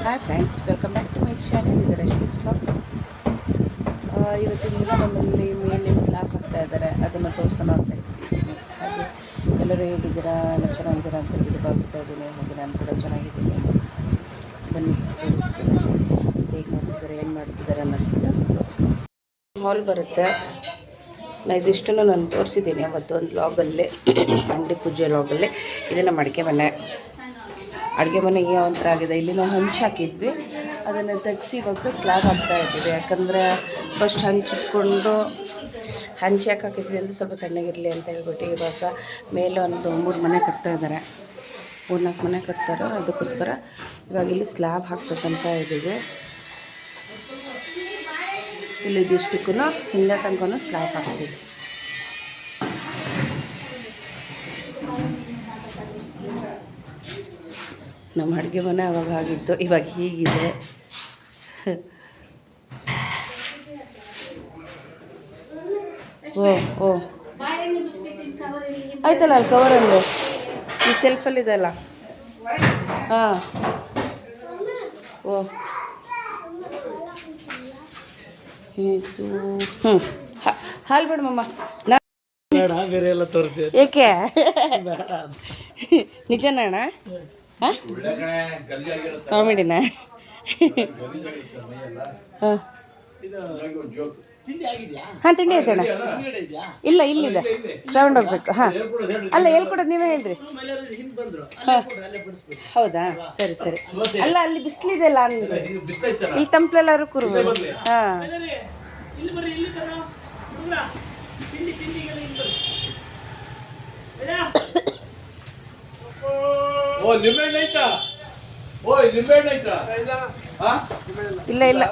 Hi friends, welcome back to my channel. ಇದು Rashmi's vlogs. ಇವತ್ತಿನ ದಿನ ನಮ್ಮಲ್ಲಿ ಮೇಲೆ ಸ್ಲ್ಯಾಬ್ ಹಾಕ್ತಾ ಇದ್ದಾರೆ, ಅದನ್ನು ತೋರಿಸೋಣ ಅಂತ ಇಟ್ಟಿದ್ದೀನಿ. ಹಾಗೆ ಎಲ್ಲರೂ ಹೇಗಿದ್ದೀರಾ, ಎಲ್ಲ ಚೆನ್ನಾಗಿದ್ದೀರಾ ಅಂತ ಹೇಳಿ ಭಾವಿಸ್ತಾ ಇದ್ದೀನಿ. ಹಾಗೆ ನಾನು ಕೂಡ ಚೆನ್ನಾಗಿದ್ದೀನಿ. ಬನ್ನಿ ತೋರಿಸ್ತೀನಿ ಹೇಗೆ ಮಾಡ್ತಿದ್ದಾರೆ, ಏನು ಮಾಡ್ತಿದ್ದಾರೆ ಅನ್ನೋದನ್ನ ತೋರಿಸ್ತೀನಿ. ಹಾಲ್ ಬರುತ್ತೆ. ಇದಿಷ್ಟನ್ನು ನಾನು ತೋರಿಸಿದ್ದೀನಿ ಅವತ್ತು ಒಂದು ವ್ಲಾಗಲ್ಲೇ, ಅಂಗಡಿ ಪೂಜೆ ವ್ಲಾಗಲ್ಲೇ. ಇದು ನಮ್ಮ ಅಡುಗೆ ಮನೆ. ಅಡುಗೆ ಮನೆಗೆ ಒಂಥರ ಆಗಿದೆ. ಇಲ್ಲಿ ನಾವು ಹಂಚು ಹಾಕಿದ್ವಿ, ಅದನ್ನು ತೆಗೆಸಿ ಇವಾಗ ಸ್ಲ್ಯಾಬ್ ಹಾಕ್ತಾ ಇದ್ದೀವಿ. ಯಾಕಂದರೆ ಫಸ್ಟ್ ಹಂಚಿಟ್ಕೊಂಡು ಹಂಚು ಯಾಕೆ ಹಾಕಿದ್ವಿ ಅಂದರೆ ಸ್ವಲ್ಪ ತಣ್ಣಗಿರಲಿ ಅಂತ ಹೇಳ್ಬಿಟ್ಟು ಇವಾಗ ಮೇಲೆ ಒಂದು 3 ಮನೆ ಕಟ್ತಾ ಇದ್ದಾರೆ, 3-4 ಮನೆ ಕಟ್ತಾರೆ. ಅದಕ್ಕೋಸ್ಕರ ಇವಾಗ ಇಲ್ಲಿ ಸ್ಲ್ಯಾಬ್ ಹಾಕ್ಬೇಕಂತ ಇದ್ದೀವಿ. ಇಲ್ಲಿ ಇದಿಷ್ಟಕ್ಕೂ ಹಿಂದೆ ತನಕ ಸ್ಲ್ಯಾಬ್ ಹಾಕ್ತೀವಿ. ನಮ್ಮ ಅಡುಗೆ ಮನೆ ಅವಾಗ ಆಗಿತ್ತು, ಇವಾಗ ಹೀಗಿದೆ. ಓ ಆಯ್ತಲ್ಲ ಅಲ್ಲಿ ಕವರಲ್ಲಿ, ಈ ಸೆಲ್ಫಲ್ಲಿದೆಲ್ಲ. ಹಾಂ, ಓ ಇದು ಹಾಲು ಬೇಡ ಮಮ್ಮ, ಬೇರೆ ಎಲ್ಲ ತೋರಿಸಿ. ಏಕೆ ನಿಜನಾ ಅಣ್ಣ? ಹಾಂ, ಕಾಮಿಡಿನಾ? ಹಾಂ ಹಾಂ, ತಿಂಡಿ ಆಯ್ತಣ್ಣ. ಇಲ್ಲ, ಇಲ್ಲಿದೆ, ತಗೊಂಡು ಹೋಗ್ಬೇಕು. ಹಾಂ, ಅಲ್ಲ ಹೇಳ್ಕೊಡೋದು ನೀವೇ ಹೇಳ್ರಿ. ಹಾಂ, ಹೌದಾ, ಸರಿ ಸರಿ. ಅಲ್ಲ ಅಲ್ಲಿ ಬಿಸಿಲಿದೆ ಅಲ್ಲ, ಇಲ್ಲಿ ತಂಪ್ಲೆಲ್ಲಾರು ಕೂರ್ಬೋದು. ಹಾಂ, ಇಲ್ಲ ಇಲ್ಲ.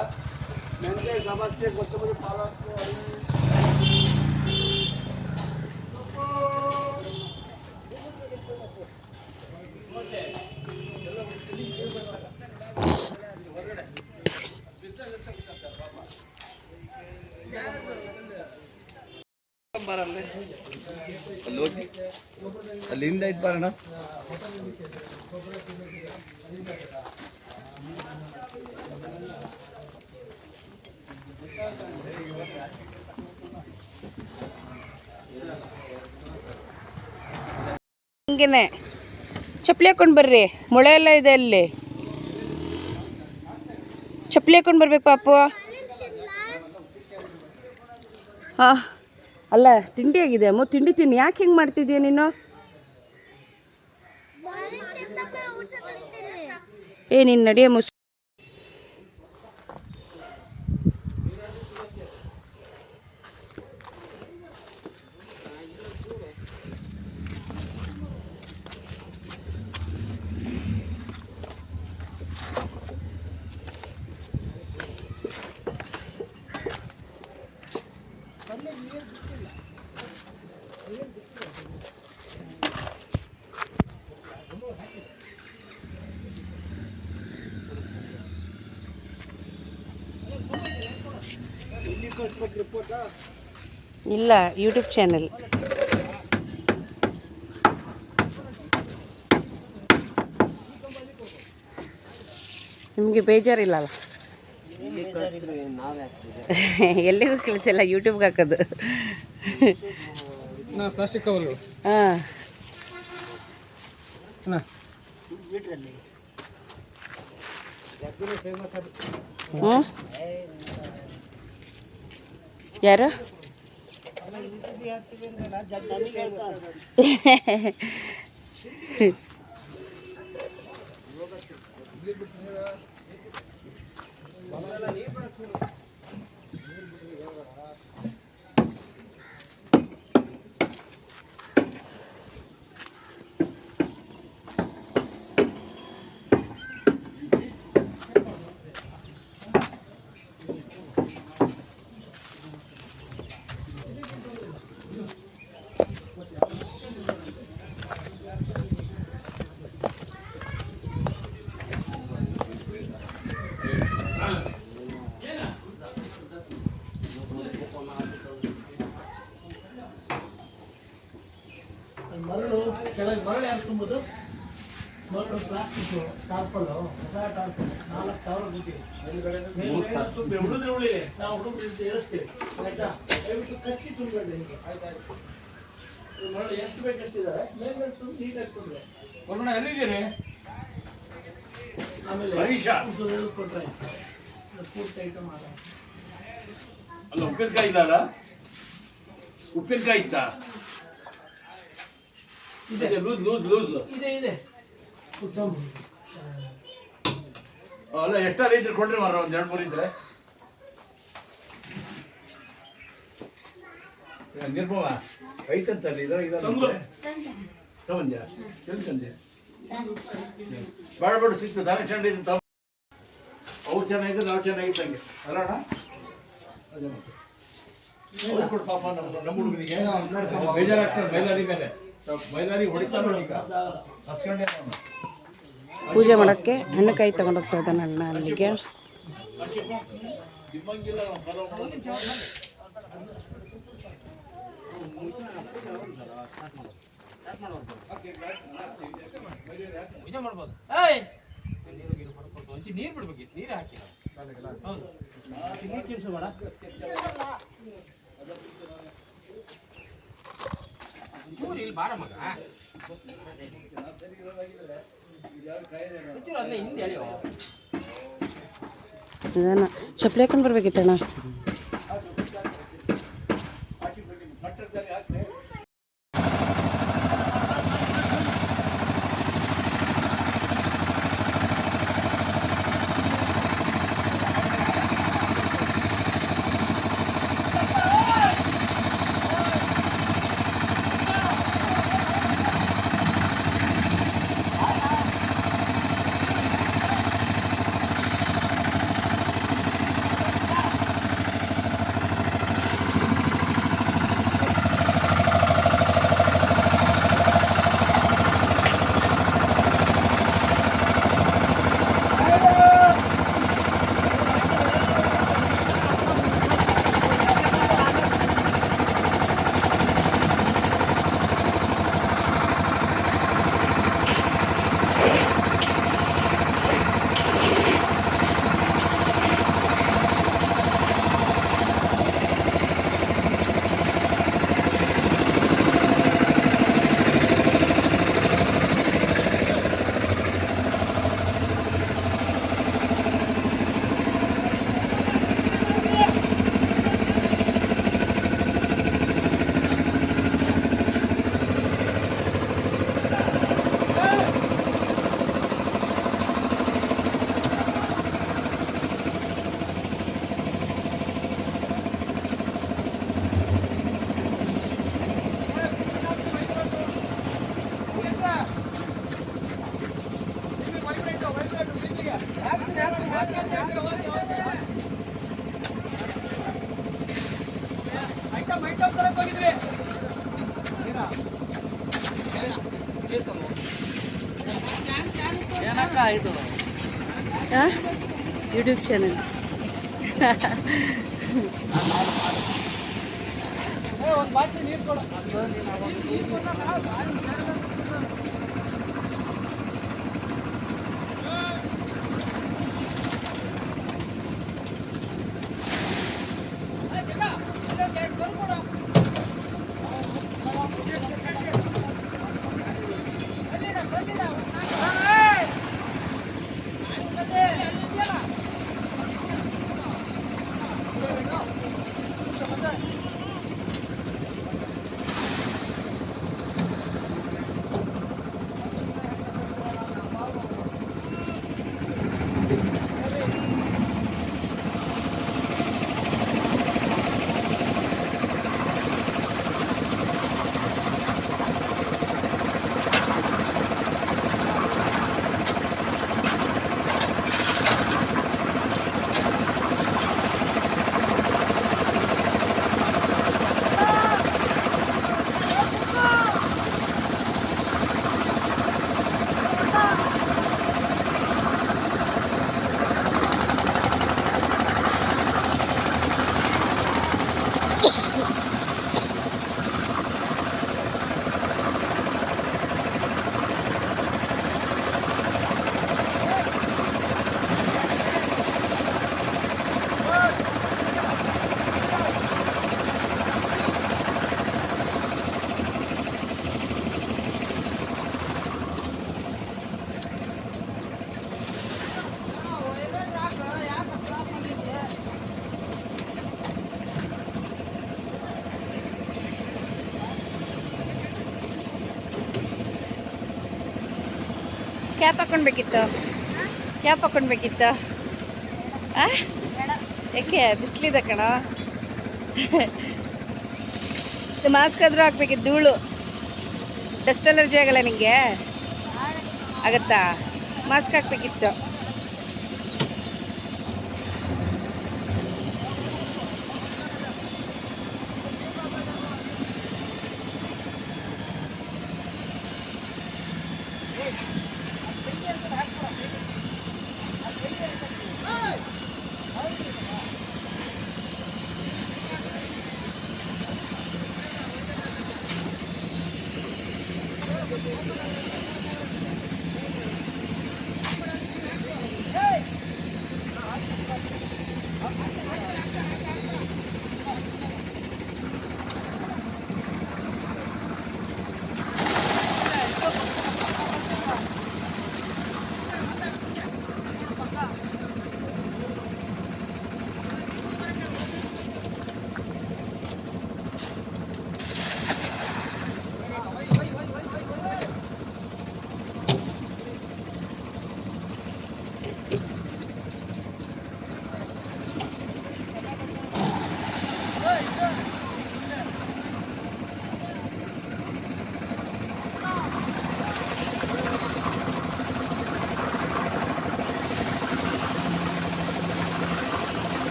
ಅಲ್ಲಿಂದ ಇದು ಬರೋಣ. ಹಿಂಗೇನೆ ಚಪ್ಪಲಿ ಹಾಕೊಂಡು ಬರ್ರಿ, ಮೊಳೆ ಎಲ್ಲ ಇದೆ ಅಲ್ಲಿ. ಚಪ್ಪಲಿ ಹಾಕೊಂಡು ಬರ್ಬೇಕು ಪಾಪು. ಹಾಂ, ಅಲ್ಲ ತಿಂಡಿ ಆಗಿದೆ ಅಮ್ಮ, ತಿಂಡಿ ತಿನ್ನಿ. ಯಾಕೆ ಹಿಂಗೆ ಮಾಡ್ತಿದ್ದೀಯ ನೀನು? ನೀನು ನಡಿಯ ಮುಸ್. ಇಲ್ಲ, ಯೂಟ್ಯೂಬ್ ಚಾನೆಲ್. ನಿಮಗೆ ಬೇಜಾರಿಲ್ಲಲ್ಲ? ಎಲ್ಲಿಗೂ ಕೆಲಸ ಇಲ್ಲ, ಯೂಟ್ಯೂಬ್ಗೆ ಹಾಕೋದು. ಪ್ಲಾಸ್ಟಿಕ್ ಕವರ್ಗಳು. ಹಾಂ, ಹ್ಞೂ. ಯಾರು? ಮರಳು ಕೆಳಗೆ ಮರಳು ಯಾರು ತುಂಬೋದು? ನೋಡು ಪ್ಲಾಸ್ಟಿಕ್ ಟಾರ್ಪಲ್ಲು ಹೊಸ ಟಾರ್ಪಲ್ 4,000 ಹುಡುಗರು ಉಳಿದೆ ನಾವು ಹುಡುಗರು ಹೇಳಿಸ್ತೀವಿ ಆಯ್ತಾ ದಯವಿಟ್ಟು ಕಚ್ಚಿ ತುಂಬಬೇಡಿ ನಿಮಗೆ ಆಯ್ತಾಯ್ತು ನೋಡಿ ಎಷ್ಟು ಬೇಕಷ್ಟಿದ್ದಾರೆ ಮೇಲೆ ತುಂಬ ನೀಟಾಗಿ ತುಂಬ್ರೆ ಕೊರೋನಾ ಎಲ್ಲಿದ್ದೀರಿ ಆಮೇಲೆ ಹರೀಶ ಕೊಟ್ಟರೆ ಪೂರ್ತಿ ಐಟಮ್ ಆದ ಅಲ್ಲ ಉಪ್ಪಿನಕಾಯಿ ಇದ್ದಲ್ಲ ಉಪ್ಪಿನಕಾಯಿ ಇತ್ತಾ ಇದೆ ಲೂಸ್ ಲೂಸ್ ಲೂಸ್ ಇದೆ ಇದೆ ಉತ್ತಮ ಅಲ್ಲ ಎಷ್ಟಾರು ಇದ್ರೆ ಕೊಡ್ರಿ ಮಾರ ಒಂದು 2-3 ಇದ್ರೆ ನಿರ್ಮವ ಐತಂತಲ್ಲಿ ಇದ್ರಾಗ ತಗೊಂಡ್ಯಾ ಎಲ್ಲಿ ತಂದೆ ಬೇಡ ಬೇಡ ಸಿಕ್ತು ದಾನ ಚಂಡ ಇದು ತಗೋ ಅವು ಚೆನ್ನಾಗಿದ್ದು ನಾವು ಚೆನ್ನಾಗಿದ್ದಂಗೆ ಅಲ್ಲಣ್ಣ ಅದೇ ಮತ್ತೆ ಅವ್ರಿಗೆ ಕೊಡು ಪಾಪ ನಮ್ಮ ಹುಡುಗನಿಗೆ ಬೇಜಾರಾಗ್ತದೆ ಮೈದಾರಿ ಮೇಲೆ ಮೈದಾರಿ ಹೊಡಿತಾನೋ ಈಗ ಹಸ್ಕೊಂಡೆ ನಾನು ಪೂಜೆ ಮಾಡೋಕ್ಕೆ ಹಣ್ಣುಕಾಯಿ ತಗೊಂಡೋಗ್ತಾ ಇದ್ದಾನೆ ಅಣ್ಣ ಅಲ್ಲಿಗೆ. ನಿಮ್ಮಂಗಿಲ್ಲ ಪೂಜೆ ಮಾಡ್ಬೋದು ನೀರು ಬಿಡ್ಬೇಕಿತ್ತು ನೀರು ಹಾಕಿ ಹೌದು ನೀರು ಚಿಮ್ಸು ಬೇಡ ಚೂರು ಇಲ್ಲಿ ಬಾರ ಮಗ ಚೂರು ಅದನ್ನ ಹಿಂದೆ ಎಳೆಯೋ ಅದನ್ನು ಚಪ್ಪಲಿ ಹಾಕೊಂಡು ಬರ್ಬೇಕಿತ್ತಣ್ಣ. ಯೂಟ್ಯೂಬ್ ಚಾನಲ್ ಕ್ಯಾಪ್ ಹಾಕ್ಕೊಳ್ಬೇಕಿತ್ತು, ಕ್ಯಾಪ್ ಹಾಕ್ಕೊಳ್ಬೇಕಿತ್ತು. ಯಾಕೆ ಬಿಸಿಲಿದೆ ಕಣ. ಮಾಸ್ಕ್ ಆದರೂ ಹಾಕ್ಬೇಕಿತ್ತು, ಧೂಳು ಡಸ್ಟ್ ಅಲರ್ಜಿ ಆಗಲ್ಲ ನಿಂಗೆ? ಆಗತ್ತಾ? ಮಾಸ್ಕ್ ಹಾಕ್ಬೇಕಿತ್ತು.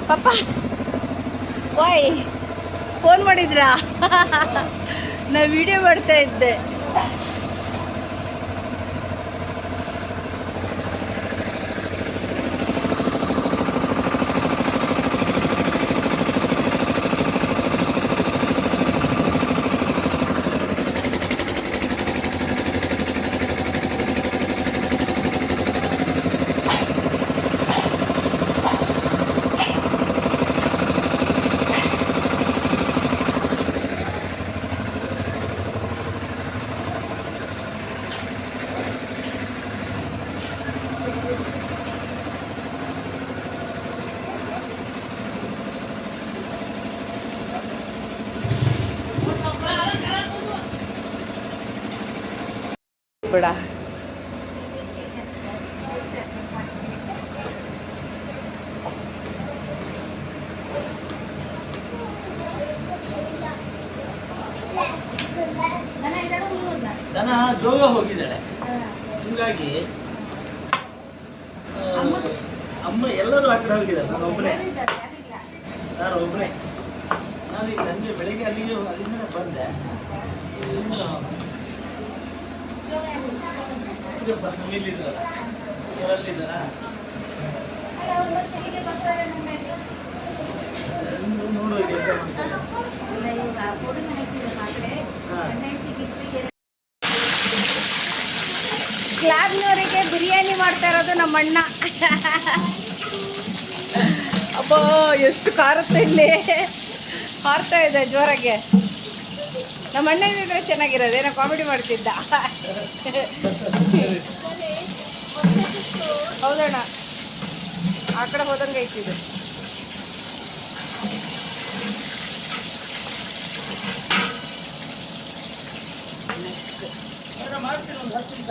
ಪಾಪ ವಾಯ್ ಫೋನ್ ಮಾಡಿದ್ರಾ? ನಾ ವಿಡಿಯೋ ಮಾಡ್ತಾ ಇದ್ದೆ. ಬಿಡ ಸನ ಜೋಗ ಹೋಗಿದ್ದಾಳೆ, ಹಿಂಗಾಗಿ ಅಮ್ಮ ಎಲ್ಲರೂ ಆ ಕಡೆ ಹೋಗಿದ್ದಾರೆ. ನಾನು ಒಬ್ಬನೇ ನಾನೀಗ ಸಂಜೆ ಬೆಳಿಗ್ಗೆ ಅಲ್ಲಿಂದ ಬಂದೆ. ಇಲ್ಲಿದ್ದಾರ ಇವರಲ್ಲಿದ್ದಾರಾ ನೋಡುವ. ಮಾಡ್ತಾ ಇರೋದು ನಮ್ಮ ಅಣ್ಣ. ಅಬ್ಬ ಎಷ್ಟು ಕಾರುತ್ತೆ ಇಲ್ಲಿ, ಹಾರ್ತಾ ಇದೆ ಜೋರಾಗೆ. ನಮ್ಮ ಅಣ್ಣ ಇದ್ದಿದ್ರೆ ಚೆನ್ನಾಗಿರೋದು, ಏನೋ ಕಾಮಿಡಿ ಮಾಡ್ತಿದ್ದ. ಹೌದಣ್ಣ, ಆ ಕಡೆ ಹೋದಂಗೆ ಐತಿದು. ಮಾಡ್ತೀನಿ ಒಂದು 10 ನಿಮಿಷ.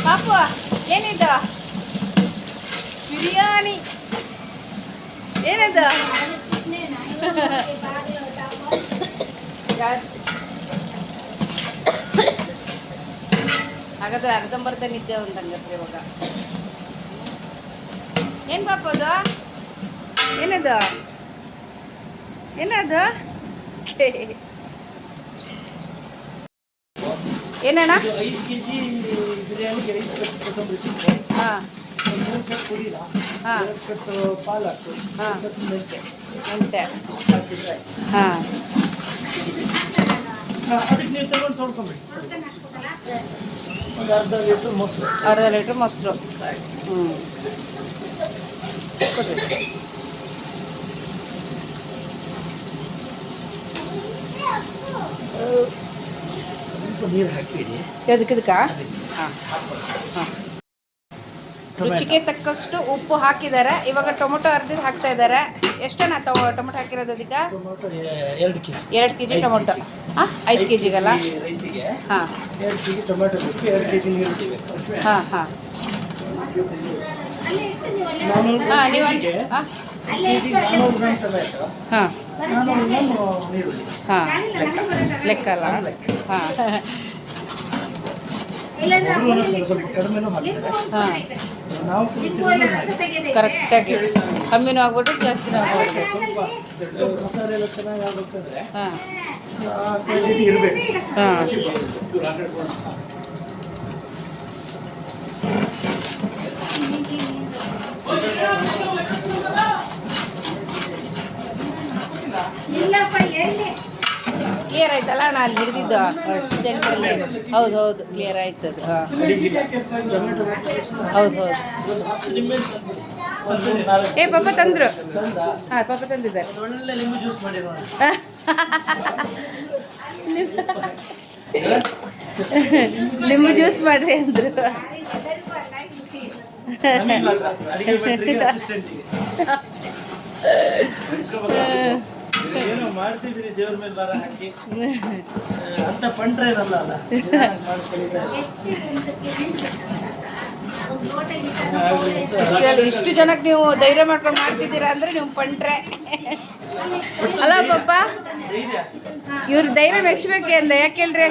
ಪಾಪು ಏನಿದು? ಬಿರಿಯಾನಿ ಏನದು? ಹಾಗಾದ್ರೆ ಅರ್ಧಂಬರ್ಧ ನಿದ್ದೆ ಒಂದು ಹಂಗತ್ರಿ ಇವಾಗ. ಏನು ಪಾಪ ಅದು? ಏನದು? ಏನದು? ಏನಣ್ಣ? 5 kg ಬಿರಿಯಾನಿಗೆ 5 ಕಟ್ ಕೊತ್ತಂಬರಿ ಸೊಪ್ಪು, ಹಾಂ 3 ಕಟ್ ಪುದೀನ, ಹಾಂ 2 ಕಟ್ ಪಾಲಕ್, ಹಾಂ 1 ಕಟ್ ಮೆಂತೆ ಮೆಂತೆ ಹಾಕಿದ್ರೆ ಹಾಂ. ಅದಕ್ಕೆ ನೀವು ತಗೊಂಡು ತೊಳ್ಕೊಂಬಿಡಿ. ಒಂದು ಅರ್ಧ ಲೀಟ್ರ್ ಮೊಸರು, ಅರ್ಧ ಲೀಟ್ರ್ ಮೊಸರು. ಹ್ಞೂ ಕೊಡ್ರಿ. ಸ್ವಲ್ಪ ನೀರು ಹಾಕಿಡಿ. ಇದಕ್ಕೆ ಹಾಂ ಹಾಂ. ರುಚಿಗೆ ತಕ್ಕಷ್ಟು ಉಪ್ಪು ಹಾಕಿದ್ದಾರೆ. ಇವಾಗ ಟೊಮೊಟೊ ಅರ್ಧದ್ದು ಹಾಕ್ತಾ ಇದ್ದಾರೆ. ಎಷ್ಟಣ್ಣ ಟೊಮೊಟೊ ಹಾಕಿರೋದು ಅದಕ್ಕೆ? Tomato 2 kg. 2 kg tomato. ಹಾಂ 5 kgಗಲ್ಲ? ರೈಸಿಗೆ ಹಾಂ 2 kg ಟೊಮೆಟೊ ಬೇಕು, 2 kg ನೀರು ಬೇಕು. ಹಾಂ ಹಾಂ ಹಾಂ. ನೀವು ಹಾಂ 400 ಗ್ರಾಮ್ ಟೊಮೆಟೊ, ಹಾಂ 400 ಗ್ರಾಮ್ ನೀರುಳ್ಳಿ. ಹಾಂ ಲೆಕ್ಕ ಅಲ್ಲ? ಹಾಂ ಸ್ವಲ್ಪ ಕಡಿಮೆನೂ ಹಾಕ್ತಾರೆ. ಹಾಂ ನಾವು ಕುಡಿತಿರೋದು ಕರೆಕ್ಟಾಗಿ ಕಮ್ಮಿನೂ ಆಗ್ಬಿಟ್ಟು ಜಾಸ್ತಿನೂ ಆಗ್ಬಿಟ್ಟು. ಸ್ವಲ್ಪ ಮಸಾಲೆ ಎಲ್ಲ ಚೆನ್ನಾಗಿ ಆಗ್ಬೇಕಂದ್ರೆ ಹಾಂ ಕ್ವಾಂಟಿಟಿ ಇರಬೇಕು. ಹಾಂ ಕ್ಲಿಯರ್ ಆಯ್ತಲ್ಲ ಅಣ್ಣ ಅಲ್ಲಿ ಹಿಡಿದಿದ್ದು ಸೆಂಟ್ರಲ್ಲಿ? ಹೌದು ಹೌದು ಕ್ಲಿಯರ್ ಆಯ್ತು ಅದು. ಹಾಂ ಹೌದು ಹೌದು. ಏ ಪಾಪ ತಂದರು. ಹಾಂ ಪಾಪ ತಂದಿದ್ದಾರೆ. ಒಳ್ಳೆ ಲಿಂಬು ಜ್ಯೂಸ್ ಮಾಡಿರೋ ಲಿಂಬು ಜ್ಯೂಸ್ ಮಾಡ್ರಿ ಅಂದರು. ಏನೋ ಮಾಡ್ತಿದ್ದೀನಿ ದೇವ್ರ ಮೇಲೆ ಭಾರ ಹಾಕಿ ಅಂತ ಪಂಟ್ರೆ ಏನಲ್ಲ ಅಲ್ಲ. ಇಷ್ಟು ಜನಕ್ಕೆ ನೀವು ಧೈರ್ಯ ಮಾಡ್ಕೊಂಡು ಮಾಡ್ತಿದ್ದೀರಾ ಅಂದ್ರೆ ನೀವು ಪಂಟ್ರೆ ಅಲ್ಲ ಪಾಪ. ಇವ್ರ ಧೈರ್ಯ ಮೆಚ್ಚಬೇಕೆ ಅಂದ. ಯಾಕೆ ಹೇಳ್ರಿ,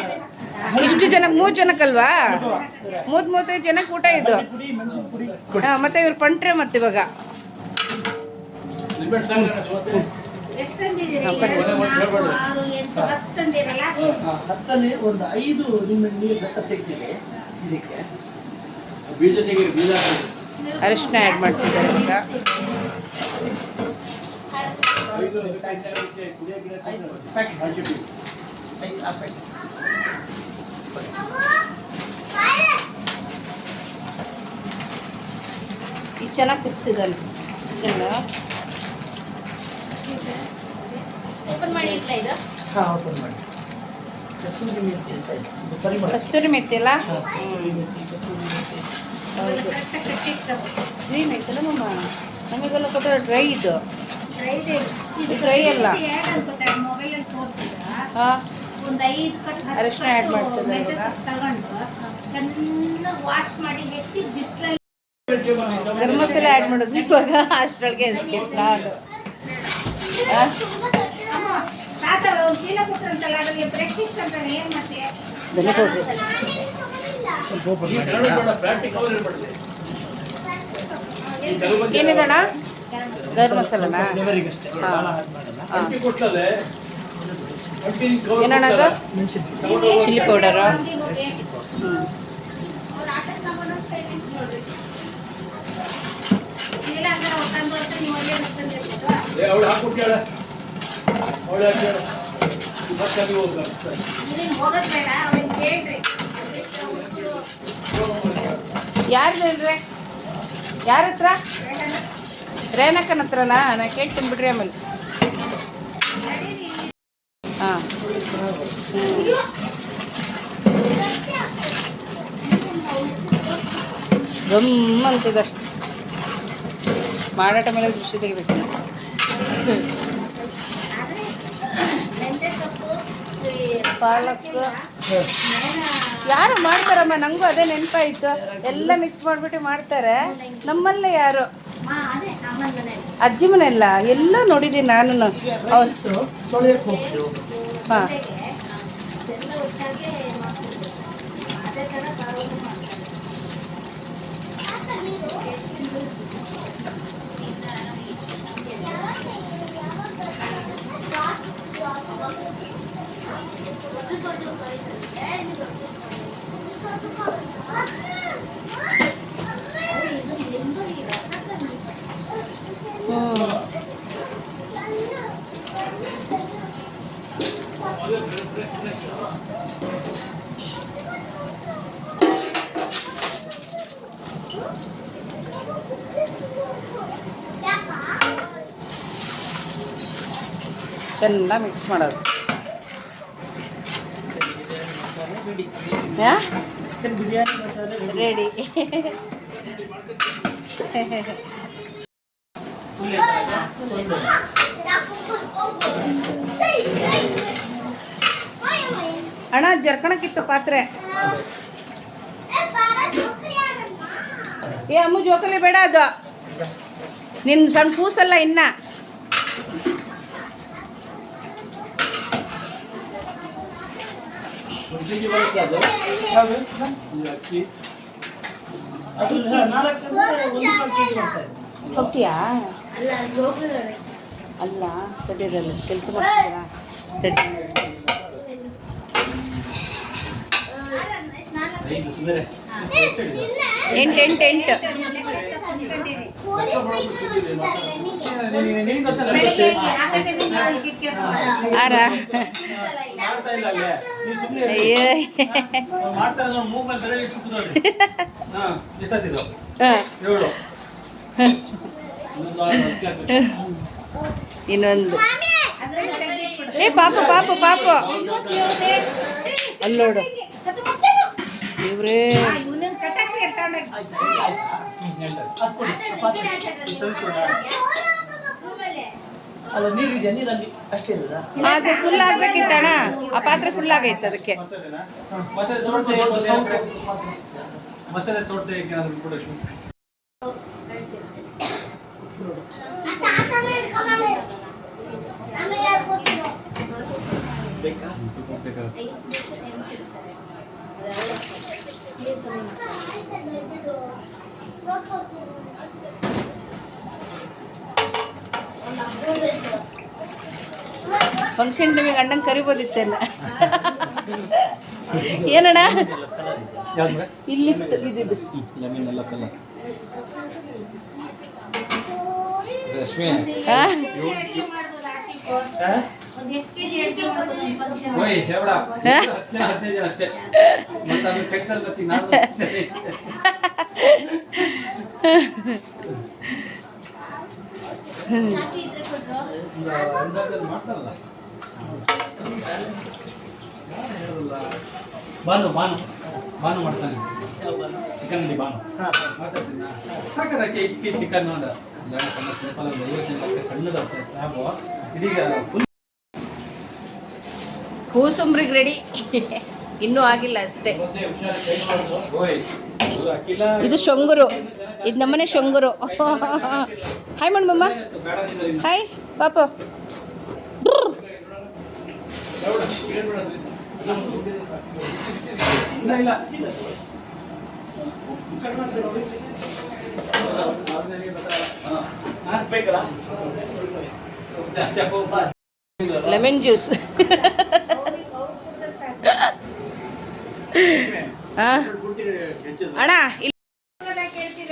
ಇಷ್ಟು ಜನಕ್ಕೆ 3 ಜನಕ್ಕಲ್ವಾ? 35 ಜನಕ್ಕೆ ಊಟ ಇದು. ಪುಡಿ ಮೆಣಸಿನ ಪುಡಿ ಹಾಂ ಮತ್ತೆ ಇವ್ರು ಪಂಟ್ರೆ ಮತ್ತೆ ಇವಾಗ. ಹತ್ತಲ್ಲಿ ಒಂದು 5 ನಿಂಬೆ ರಸ ತೆಗ್ದಿದೆ. ಇದಕ್ಕೆ ಬೀಜ ತೆಗೀರಿ, ಬೀಜ ಹಾಕಿ. ಅರಿಶಿನ ಆ್ಯಡ್ ಮಾಡ್ತಿದ್ದಾರೆ ಈಗ. ಪ್ಯಾಕೆಟ್ ಹಾಕಿಬಿಡಿ. 5 ಪ್ಯಾಕೆಟ್ ಇದು ಚೆನ್ನಾಗಿ ಕುದಿಸಿದ್ದಾನೆ ಚಿಕನ್. ಓಪನ್ ಮಾಡಿ ಇಟ್ಲ ಇದು? ಹಾಂ ಓಪನ್ ಮಾಡಿ. ಕಸೂರಿ ಮೆಥಿ ಅಂತ ಇದೆ, ಇದು ಪರಿಮಳ. ಕಸ್ತೂರಿ ಮೆಥಿ ಅಲ್ಲ? ಕಸೂರಿ ಮೆಥಿ, ಕಸೂರಿ ಮೆಥಿ. ಹೌದು ಗ್ರೀನ್ ಐತಲ್ಲ ಮಮ್ಮ. ನಮಗೆಲ್ಲ ಕೊಟ್ಟರೆ ಡ್ರೈ ಇದು. ಇದು ಡ್ರೈ ಅಲ್ಲ. ಹಾಂ ಅರಿಶಿನ ಆ್ಯಡ್ ಮಾಡ್ತದೆ ಇವಾಗ. ಚೆನ್ನಾಗಿ ವಾಶ್ ಮಾಡಿ ಹೆಚ್ಚಿ ಬಿಸಿಲಲ್ಲಿ ಗರಂ ಮಸಾಲೆ ಆ್ಯಡ್ ಮಾಡೋದು ಇವಾಗ. ಅಷ್ಟರೊಳಗೆ ನಾನು ತಾತ ಒಂದು ಚೀಲ ಕೊಟ್ಟರಂತಲ್ಲ ಅದರಲ್ಲಿ ಬ್ರೆಡ್ ಇತ್ತಂತಾನೆ ಏನು ಮತ್ತೆ ಬೆಲೆ ಕೊಡ್ರಿ. ಸ್ವಲ್ಪ ಓಪನ್ ಈ ಮಾಡಿ. ಕರಳು ಬೇಡ, ಪ್ಲಾಸ್ಟಿಕ್ ಕವರ್ ಇರ್ಬಾರ್ದು. ಏನಿದಣ್ಣ? ಗರಂ ಮಸಾಲನಾ? ಫ್ಲೇವರಿಗಷ್ಟೇ, ಭಾಳ ಹಾಕಿ ಮಾಡಲ್ಲ. ಹಾಂ ಅಕ್ಕಿ ಕೊಟ್ಟಲೆ ಏನಣ್ಣ ಅದು ಚಿಲ್ಲಿ ಪೌಡರು. ಅವ್ರ ಆಟ ಸಾಮಾನು ಅಂತ ಹೇಳಿದ್ರು ನೋಡ್ರಿ. ಇಲ್ಲ ಅಂದ್ರೆ ಅವ್ರು ತಂದು ಬರ್ತಾರೆ, ನೀವು ಅಲ್ಲೇ ತಂದಿರ್ತೀರಾ? ಅವಳು ಹಾಕ್ಬಿಟ್ಟಾಳ, ಅವಳು ಹಾಕ್ಯಾಳ. ಮತ್ತೆ ಅಲ್ಲಿ ಹೋಗ್ತಾರೆ. ನೀವೇನು ಹೋಗೋದು ಬೇಡ, ಅವ್ರಿಗೆ ಕೇಳ್ರಿ. ಯಾರ್ದು ಹೇಳ್ರಿ? ಯಾರ ಹತ್ರ? ರೇಣಕ್ಕನ ಹತ್ರನಾ? ನಾ ಕೇಳ್ತೀನಿ ಬಿಡ್ರಿ ಆಮೇಲೆ. ಹಾಂ ಗಮ್ ಅಂತಿದೆ. ಮಾಡೋ ಟೈಮಲ್ಲಿ ದೃಷ್ಟಿ ತೆಗಿಬೇಕು. ಆದ್ರೆ ಮೆಂತ್ಯ ಸೊಪ್ಪು, ಈ ಪಾಲಕ್ ಯಾರು ಮಾಡ್ತಾರಮ್ಮ, ನನಗೂ ಅದೇ ನೆನಪಾಯಿತು. ಎಲ್ಲ ಮಿಕ್ಸ್ ಮಾಡಿಬಿಟ್ಟು ಮಾಡ್ತಾರೆ. ನಮ್ಮಲ್ಲೇ ಯಾರು ಅದೇ ಅಮ್ಮನ ಮನೆಯಲ್ಲಿ. ಅಜ್ಜಿ ಮನೆಯಲ್ಲ, ಎಲ್ಲ ನೋಡಿದ್ದೀನಿ ನಾನು. ಅವ್ರು ತೊಳೆಯಕ್ಕೆ ಹೋಗ್ತೀವಿ. ಹಾಂ ಎಲ್ಲ ಒಟ್ಟಾಗೆ ಮಾಡ್ತಿದ್ರು. ಅದೇ ಥರ ಕಾಳುಗಳು ಮಾಡ್ತಾರೆ. ಚೆನ್ನಾಗಿ ಮಿಕ್ಸ್ ಮಾಡೋದು. ಚಿಕನ್ ಬಿರಿಯಾನಿ ಮಸಾಲೆ ರೆಡಿ. ಅಣ್ಣ ಜರ್ಕಣಕ್ಕಿತ್ತು ಪಾತ್ರೆ. ಏ ಅಮ್ಮು ಜೋಕಲಿ ಬೇಡ, ಅದು ನಿನ್ನ ಸಣ್ಣ ಕೂಸಲ್ಲ ಇನ್ನ. ಹುಡುಗಿಗೆ ಬರುತ್ತೆ ಅದು. ಈ ಅಕ್ಕಿ ಅದು 4 1 ಕೆಜಿ ಬರ್ತಾ ಇದೆ. ಹೋಗ್ತೀಯಾ? ಅಲ್ಲ ಜೋಗುಲೇ. ಅಲ್ಲ ತಡೆಯಲ್ಲ, ಕೆಲಸ ಮಾಡ್ತೀರಾ? ತಡಿ. 5 ಸುಮ್ಮನೆ 8 ನಿನಗೆ ಗೊತ್ತಲ್ಲ, ಬೆಳಿಗ್ಗೆ ಆಮೇಲೆ ನೀವು ಕಿಟ್ಕಿ ಆರ. ಮಾಡ್ತಾ ಇಲ್ಲ ಅಲ್ಲೇ. ನೀನು ಸುಮ್ಮನೆ ಅಯ್ಯೋ. ಮಾಡ್ತಾ ಇಲ್ಲ, ಮೂಗಲ್ಲಿ ಬೆರಳು ಇಟ್ಟು ಕೂತ್ಕೊಳ್ಳಿ. ಹಾಂ, ಎಷ್ಟಾಗ್ತಿದ್ದು? ಹಾಂ 7. ಇನ್ನೊಂದು 6 ಅಕ್ಕಿ ಹಾಕ್ಬೇಕು. ಇನ್ನೊಂದು. ಅದನ್ನ ತೆಗೆದಿಟ್ಬಿಡು. ಏ ಪಾಪು ಪಾಪು ಪಾಪು ಅಲ್ಲೋಡು ಇವ್ರೇ. ಇವನ್ನ ಕಟ್ಟಕ್ಕೆ ಇರ್ತಾಳೆ. ಅದು ಕೊಡಿ, ಆ ಪಾತ್ರೆ. ಈ ಸ್ವಲ್ಪ ಕೊಡಿ. ಅಲ್ಲ ನೀರಿದೆ, ನೀರಲ್ಲಿ ಅಷ್ಟೇ ಇರೋದಾ? ಅದು ಫುಲ್ ಆಗ್ಬೇಕಿತ್ತಣ್ಣ, ಆ ಪಾತ್ರೆ ಫುಲ್ ಆಗೈತೆ ಅದಕ್ಕೆ. ಮಸಾಲೆನಾ? ಮಸಾಲೆ ತೋಡ್ತೆ, ಮಸಾಲೆ ತೋಡ್ತೆ ಏನಾದ್ರು ಕೂಡ ಬೇಕಾ? ಫಂಕ್ಷನ್ ನಿಮಗೆ ಅಣ್ಣಂಗೆ ಕರಿಬೋದಿತ್ತಲ್ಲ. ಏನಣ್ಣ ಯಾವ್ದು? ಇಲ್ಲಿತ್ತು ಇದ್ದಿದ್ದು. ಲೆಮನ್ ಎಲ್ಲ ಕಲರ್. ರಶ್ಮಿ ಹಾ? ಒಂದು ಎಷ್ಟು ಕೆಜಿ ಅಡಿಗೆ ಮಾಡ್ಬೋದು ಒಂದು ಫಂಕ್ಷನ್? ಓಯ್ ಹೇಳ, 10-15 ಜನ ಅಷ್ಟೇ. ಮತ್ತೆ ಅದು ಚೆಕ್ದಲ್ಲಿ ಬರ್ತೀನಿ ನಾನು. ಅಂದಾಜಲ್ಲಿ ಮಾಡ್ತಾರಲ್ಲ. ಬಾನು ಬಾನು ಬಾನು ಮಾಡ್ತಾನೆ ಚಿಕನ್ ಅಂಗಡಿ ಬಾನು ಮಾತಾಡ್ತೀನಿ. ಸಾಕದಕ್ಕೆ ಹೆಚ್ಚಿಗೆ ಚಿಕನ್ ಅಂದ ಸಿಂಪಲ್ ಆಗಿ 50 ಜನಕ್ಕೆ ಸಣ್ಣದಾಗ್ತದೆ ಸ್ಲ್ಯಾಬು. ಇದೀಗ ಫುಲ್ ಕೂಸುಂಬ್ರಿಗೆ ರೆಡಿ. ಇನ್ನೂ ಆಗಿಲ್ಲ ಅಷ್ಟೇ. ಓಯ್ ಇದು ಅಕ್ಕಿಲ್ಲ. ಇದು ಶೊಂಗೂರು, ಇದು ನಮ್ಮನೆ ಶೊಂಗೂರು. ಹಾಯ್ ಮಮ್ಮ. ಹಾಯ್ ಪಾಪ. ಇಲ್ಲ ಇಲ್ಲ ಲೆಮನ್ ಜ್ಯೂಸ್. ಹಾಂ ಕೊಡ್ತೀನಿ ಹೆಚ್ಚು ಅಣ್ಣ ಇಲ್ಲಿ ಕೇಳ್ತೀರ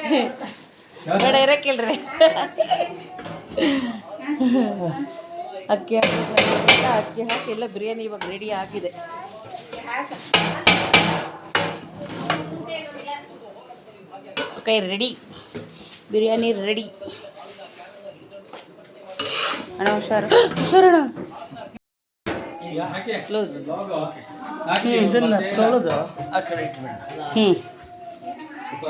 ಬೇಡ ಇರಕ್ಕೆ ಹೇಳ್ರಿ ಅಕ್ಕಿ ಹಾಕಿಲ್ಲ ಅಕ್ಕಿ ಹಾಕಿ ಎಲ್ಲ ಬಿರಿಯಾನಿ ಇವಾಗ ರೆಡಿ ಆಗಿದೆ. Okay ready, biryani ready. ಅಣ್ಣ ಹುಷಾರು ಹುಷಾರಣ್ಣ. ಈಗ ಹಾಕಿ ಕ್ಲೋಸ್. ಹಾಕಿ ಇದನ್ನ ತೊಳೆದು ಆ ಕಡೆ ಇಟ್ಬಿಡ. ಹ್ಞೂ ಸ್ವಲ್ಪ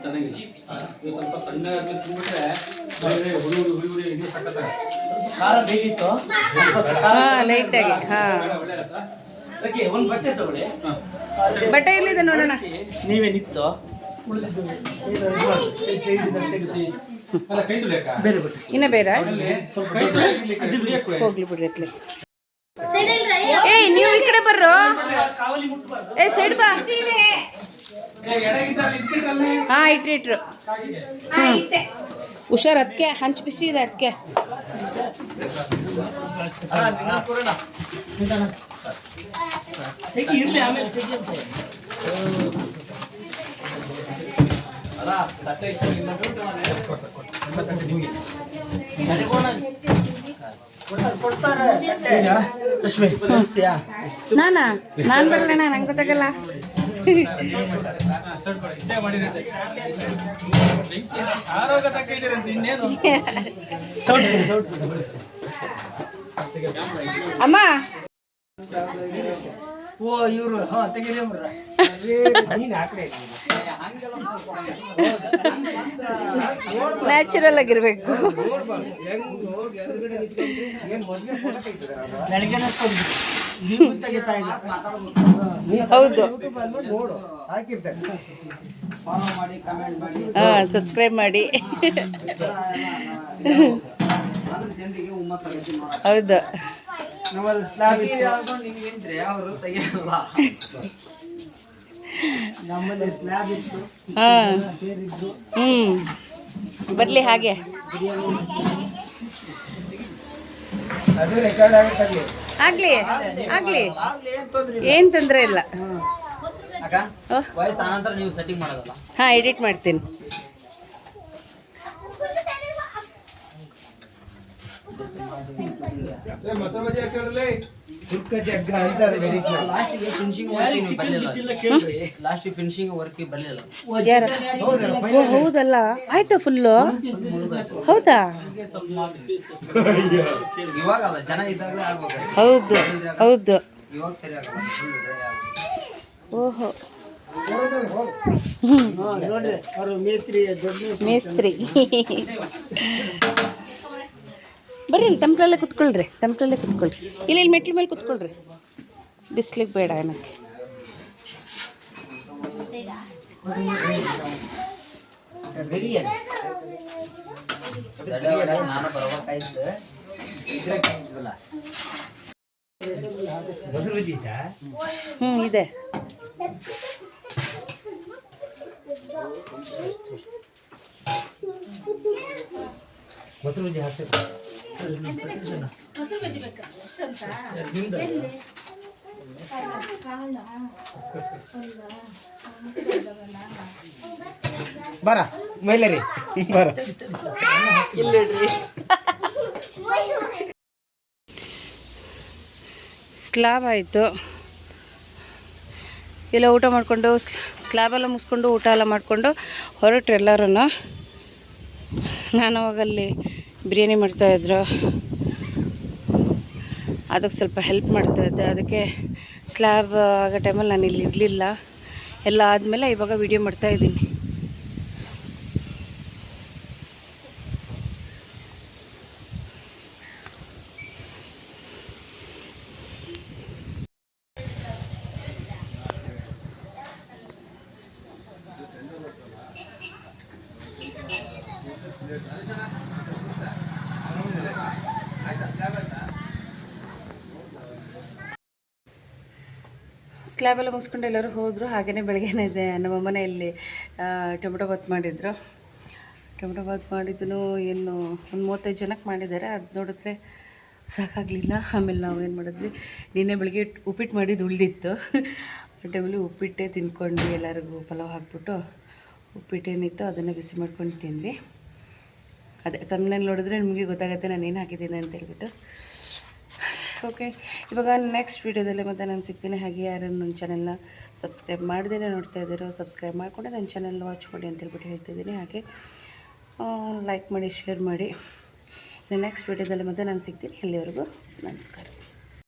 ಚೆನ್ನಾಗಿದೆ. ಇದು ಸ್ವಲ್ಪ ತಣ್ಣಗಾದ್ಮೇಲೆ ತಿಂದ್ಬಿಟ್ರೆ ಹುಳಿ ಹುಳಿ ಇನ್ನೂ ಸಕ್ಕತ್ತಾಗ ಖಾರ ಬೇಕಿತ್ತು. ಹಾಂ ಲೈಟಾಗಿ ಹಾಂ. ಒಳ್ಳೆಯದಾ? ಅದಕ್ಕೆ ಒಂದು ಬಟ್ಟೆ ತಗೊಳ್ಳಿ. ಬಟ್ಟೆ ಎಲ್ಲಿದೆ ನೋಡೋಣ. ನೀವೇ ನಿಂತು ಉಳಿದಿದ್ದು ಸೈಡಿಂದ ತೆಗೆದು ಅಲ್ಲ ಕೈ ತುಳಿಯಕ್ಕ ಬೇರೆ ಬಟ್ಟೆ ಇನ್ನ ಬೇರೆ ಅದ್ರಲ್ಲಿ ಕೈ ತುಳಿಯಕ್ಕೆ ಹೋಗ್ಲಿ ಬಿಡ್ರಿ ಅತ್ಲೆ. ಏಯ್ ನೀವು ಈ ಕಡೆ ಬರ್ರೋ. ಕಾವಲಿ ಮುಟ್ಬಾರ್ದು. ಏ ಸೈಡ್ ಬಾ. ಎಡಗಿದ್ದಲ್ಲಿ ಇದ್ಕಿಟ್ರಲ್ಲಿ ಹಾಂ ಇಟ್ರು ಹ್ಞೂ ಹುಷಾರು. ಅದಕ್ಕೆ ಹಂಚು ಬಿಸಿ ಇದೆ ಅದಕ್ಕೆ. ತೆಗಿ ಇರ್ಲಿ ಆಮೇಲೆ ತೆಗಿ ಅಂತ. ಅಲ್ಲ ತಟ್ಟೆ ಇತ್ತು ನಿಮ್ಮದು ಕೊಡ್ತಾರೆ. ರಶ್ಮಿ ಕಳಿಸ್ತೀಯಾ? ನಾನು ಬರಲಣ್ಣ, ನಂಗೆ ಗೊತ್ತಾಗಲ್ಲ. ಇಷ್ಟೇ ಮಾಡಿರಂತೆ ಆರೋಗ್ಯ ತಕ್ಕಿದ್ದೀರಂತೆ ಇನ್ನೇನು. ಅಮ್ಮ ಓ ಇವರು ತೆಗೀರಿ ನೀನು ಆ ಕಡೆ ನ್ಯಾಚುರಲ್ ಆಗಿರ್ಬೇಕು. ಬೆಳಗ್ಗೆ ನೀವು ತೆಗಿತಾ ಇಲ್ಲ. ಹೌದು ನೋಡು ಹಾಂ ಸಬ್ಸ್ಕ್ರೈಬ್ ಮಾಡಿ. ಹೌದು ನಮ್ಮಲ್ಲಿ ಸ್ಲಾಬ್ ನಮ್ಮಲ್ಲಿ ಸ್ಲಾಬ್ ಇತ್ತು ಹಾಂ ಸೇರಿದ್ದು. ಬರಲಿ ಹಾಗೆ. ಅದು ರೆಕಾರ್ಡ್ ಆಗುತ್ತೆ. ಆಗ್ಲಿ ಆಗ್ಲಿ, ಏನು ತೊಂದರೆ ಇಲ್ಲ. ಆನಂತರ ನೀವು ಸೆಟ್ಟಿಂಗ್ ಮಾಡೋದಲ್ಲ. ಹಾಂ ಎಡಿಟ್ ಮಾಡ್ತೀನಿ. ಹುರ್ಕ ಜಗ್ಗ ಅಂತಾರೆ. Very good. ಲಾಸ್ಟಿಗೆ ಫಿನಿಶಿಂಗ್ ಲಾಸ್ಟಿಗೆ ಫಿನಿಶಿಂಗ್ ವರ್ಕ್ ಬರಲಿಲ್ಲ. ಯಾರ ಓ ಹೌದಲ್ಲ, ಆಯ್ತಾ ಫುಲ್ಲು? ಹೌದಾ? ಇವಾಗ ಅಲ್ಲ, ಜನ ಇದ್ದಾಗಲೇ ಆಗ್ಬೇಕು. ಹೌದು ಹೌದು. ಇವಾಗ ಸರಿ ಆಗಲ್ಲ. ಓಹೋ ನೋಡ್ರಿ ಅವರು ಮೇಸ್ತ್ರಿ ದೊಡ್ಡ ಮೇಸ್ತ್ರಿ. ಬರ್ರಿ ಇಲ್ಲಿ ತಮ್ಕಳಲ್ಲೇ ಕುತ್ಕೊಳ್ರಿ, ತಮ್ಕಳಲ್ಲೇ ಕುತ್ಕೊಳ್ರಿ. ಇಲ್ಲಿ ಮೆಟ್ಲ ಮೇಲೆ ಕುತ್ಕೊಳ್ರಿ, ಬಿಸ್ಲಿಗೆ ಬೇಡ ಏನಕ್ಕೆ. ನಾನು ಬರ್ಬೇಕಾಯ್ತು. ಮೊಸರು ಬಜ್ಜಿ ಇತ್ತಾ? ಇದೆ. ಮೊಸರು ಬಜ್ಜಿ ಹಾಕ್ಸಿ. ಬರ ಮೈಲರಿ ಬರ. ಇಲ್ಲಿಡ್ರಿ. ಸ್ಲ್ಯಾಬ್ ಆಯಿತು. ಎಲ್ಲ ಊಟ ಮಾಡಿಕೊಂಡು ಸ್ಲ್ಯಾಬೆಲ್ಲ ಮುಗಿಸ್ಕೊಂಡು ಊಟ ಎಲ್ಲ ಮಾಡಿಕೊಂಡು ಹೊರಟ್ರು ಎಲ್ಲರೂ. ನಾನು ಅವಾಗಲ್ಲಿ ಬಿರಿಯಾನಿ ಮಾಡ್ತಾಯಿದ್ರು, ಅದಕ್ಕೆ ಸ್ವಲ್ಪ ಹೆಲ್ಪ್ ಮಾಡ್ತಾಯಿದ್ದೆ. ಅದಕ್ಕೆ ಸ್ಲ್ಯಾಬ್ ಆಗೋ ಟೈಮಲ್ಲಿ ನಾನು ಇಲ್ಲಿ ಇರಲಿಲ್ಲ. ಎಲ್ಲ ಆದಮೇಲೆ ಇವಾಗ ವಿಡಿಯೋ ಮಾಡ್ತಾಯಿದ್ದೀನಿ. ಸ್ಲ್ಯಾಬೆಲ್ಲ ಮುಗಿಸ್ಕೊಂಡು ಎಲ್ಲರೂ ಹೋದರು. ಹಾಗೆಯೇ ಬೆಳಗ್ಗೆನೇ ಇದೆ ನಮ್ಮಮ್ಮನೇ ಇಲ್ಲಿ ಟೊಮೆಟೊ ಬಾತ್ ಮಾಡಿದರು. ಟೊಮೆಟೊ ಬಾತ್ ಮಾಡಿದ್ದು ಏನು ಒಂದು 35 ಜನಕ್ಕೆ ಮಾಡಿದ್ದಾರೆ. ಅದು ನೋಡಿದ್ರೆ ಸಾಕಾಗಲಿಲ್ಲ. ಆಮೇಲೆ ನಾವು ಏನು ಮಾಡಿದ್ವಿ, ನಿನ್ನೆ ಬೆಳಗ್ಗೆ ಉಪ್ಪಿಟ್ಟು ಮಾಡಿದ್ದು ಉಳಿದಿತ್ತು. ಆ ಟೈಮಲ್ಲಿ ಉಪ್ಪಿಟ್ಟೆ ತಿಂದ್ಕೊಂಡ್ವಿ. ಎಲ್ಲರಿಗೂ ಪಲಾವ್ ಹಾಕ್ಬಿಟ್ಟು ಉಪ್ಪಿಟ್ಟೇನಿತ್ತು ಅದನ್ನು ಬಿಸಿ ಮಾಡ್ಕೊಂಡು ತಿಂದ್ವಿ. ಅದೇ ತಮ್ಮನೇಲಿ ನೋಡಿದ್ರೆ ನಿಮಗೆ ಗೊತ್ತಾಗುತ್ತೆ ನಾನು ಏನು ಹಾಕಿದ್ದೀನಿ ಅಂತ ಹೇಳ್ಬಿಟ್ಟು. ಓಕೆ, ಇವಾಗ ನೆಕ್ಸ್ಟ್ ವೀಡಿಯೋದಲ್ಲಿ ಮತ್ತೆ ನಾನು ಸಿಗ್ತೀನಿ. ಹಾಗೆ ಯಾರು ನನ್ನ ಚಾನೆಲ್ನ ಸಬ್ಸ್ಕ್ರೈಬ್ ಮಾಡ್ದೇ ನೋಡ್ತಾ ಇದ್ದೀರೋ ಸಬ್ಸ್ಕ್ರೈಬ್ ಮಾಡಿಕೊಂಡು ನನ್ನ ಚಾನೆಲ್ನ ವಾಚ್ ಮಾಡಿ ಅಂತ ಹೇಳ್ಬಿಟ್ಟು ಹೇಳ್ತಿದ್ದೀನಿ. ಹಾಗೆ ಲೈಕ್ ಮಾಡಿ, ಶೇರ್ ಮಾಡಿ. ನೆಕ್ಸ್ಟ್ ವೀಡಿಯೋದಲ್ಲಿ ಮತ್ತೆ ನಾನು ಸಿಗ್ತೀನಿ. ಅಲ್ಲಿವರೆಗೂ ನಮಸ್ಕಾರ.